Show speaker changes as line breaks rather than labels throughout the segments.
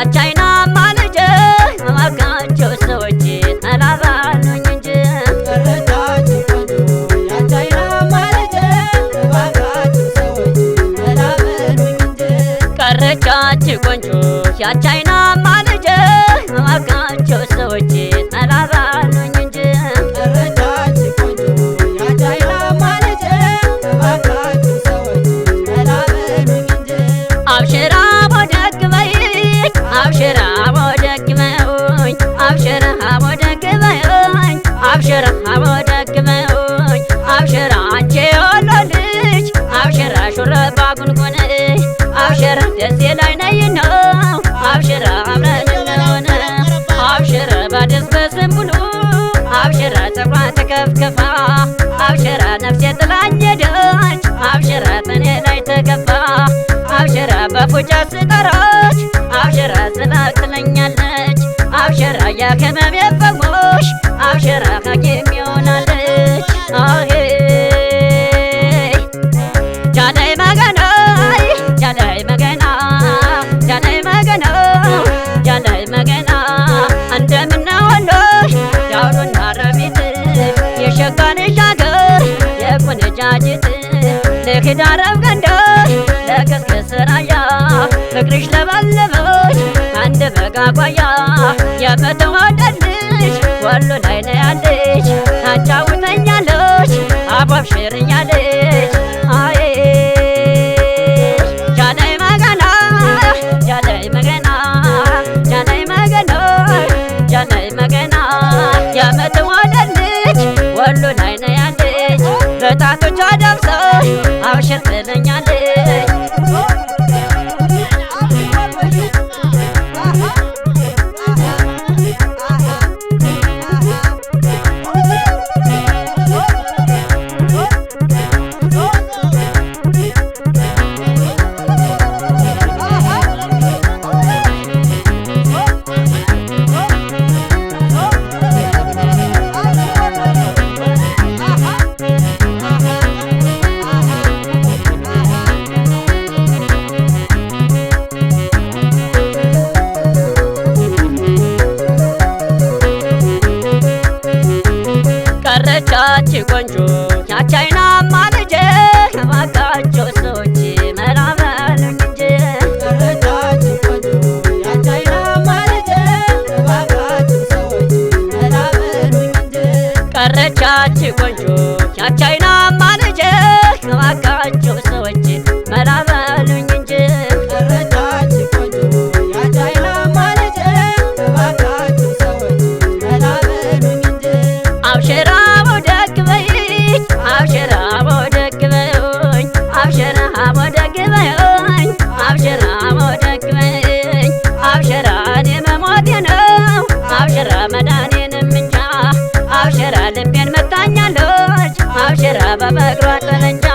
ያቻይናማ ልጅ እባካችሁ ሰዎች ተላባሉኝ እንጂ ቀረቻች ቆንጆ ያቻይናማ ልጅ እባካችሁ ሰዎች ተላባሉኝ እንጂ አብሽራ ወደግ በይ አብሽራ ወደግ በይ አብሽራ ወደግ በይ አብሽራ ወደግ በይ አብሽራ አንቺ ወሎ ልጅ አብሽራ ሹረባ ጉንጉን አብሽራ ደሴ ላይ ነይ ነው አብሽራ አብረን እንሆን አብሽራ ባደስ በስንቡሉ አብሽራ ፀጉሯ ተከፍከፋ አብሽራ ነፍሴ ጥላኝ ሄደች አብሽራ ተኔ ላይ ተገፋ አብሽራ በፉጫ ስጠራች አብሽራ ስላት ትለኛለች አብሽራ የህመሜ ፈዋሽ አብሽራ ሐኪም ይሆናለች ጃላይ መገና ጃላይ መገና ጃላይ መገና ጃላይ መገና እንደምናወሎሽ ዳውሎና ረቢት የሸጋንሽ አገር የቆነጃጅት ለክዳረብ ገንደሽ ለከስከስ ራያ ፍቅርሽ ለባለበች አንድ በጋ ጓያ የመተዋደድ ልጅ ወሎ ላይ ነው ያለች ታጫውተኛለች አባብሽርኛለች ጃላይ መገና ጃላይ መገና ጃላይ መገና ጃላይ መገና የመተዋደድ ልጅ ወሎ ላይ ነው ያለች በጣቶቿ ዳብሰሽ አብሽር ትለኛለች ቀረቻች ቆንጆ ያቻይናማ ልጅ እባካችሁ ሰዎች መላ በሉኝ እንጂ ቀረቻች ቆንጆ ያቻይናማ ልጅ እባካችሁ ሰዎች መላ በሉኝ እንጂ ቀረቻች ቆንጆ ያቻይናማ ልጅ እባካችሁ ሰዎች መላ በሉኝ እንጂ ቀረቻች ቆንጆ ያቻይናማ ልጅ እባካችሁ ሰዎች መላ በሉኝ እንጂ አብሽራ ወደግ በይ አብሽራ ወደግ በይ አብሽራ ወደግ በይ አብሽራ ወደግ በይ አብሽራ እኔ መሞቴ ነው አብሽራ መዳኔንም እንጃ አብሽራ ልቤን መታኛለች አብሽራ በበግሯ ጠለንጃ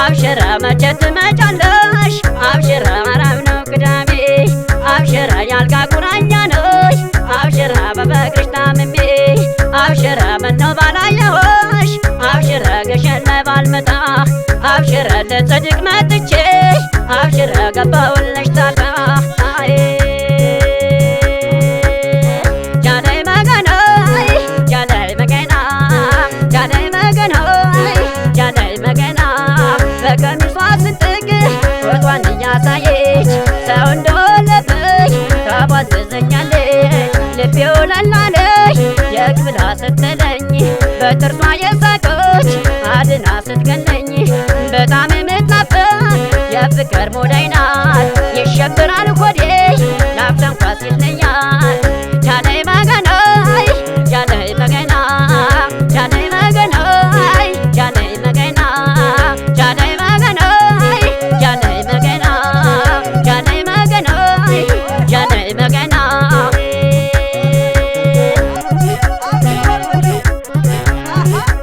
አብሽራ መቼ ትመጫለሽ አብሽራ አራብ ነው ቅዳሜ አብሽራ ያልጋ ቁራኛ ነሽ አብሽራ በበግርሽ ታምሜ አብሽራ ምነው ባላየሁሽ አብሽራ ገሸን ላይ ባልመጣ አብሽራ ለጽድቅ መጥቼ አብሽራ ገባሁልሽ ጣልቃ ጃላይ መገና ጃላይ መገና ጃላይ መገና ጃላይ መገና በቀሚሷ ስንጥቅ ወቷን እያሳየች ሰው እንደወለበች ታቧዝዘኛለች ልቤ ውለላለች የግብላ ስትለኝ በጥርሷ የሳቀች አድና ስትገለኝ በጣም የምትናፍቅ የፍቅር ሞዳይ ናት ይሸብራል ሆዴ ላፍታ እንኳ ሲለያት ጃላይ መገና ጃላይ መገና ጃላይ መገና ጃላይ መገና ጃላይ መገና ጃላይ መገና ጃላይ መገና ጃላይ መገና
Aha.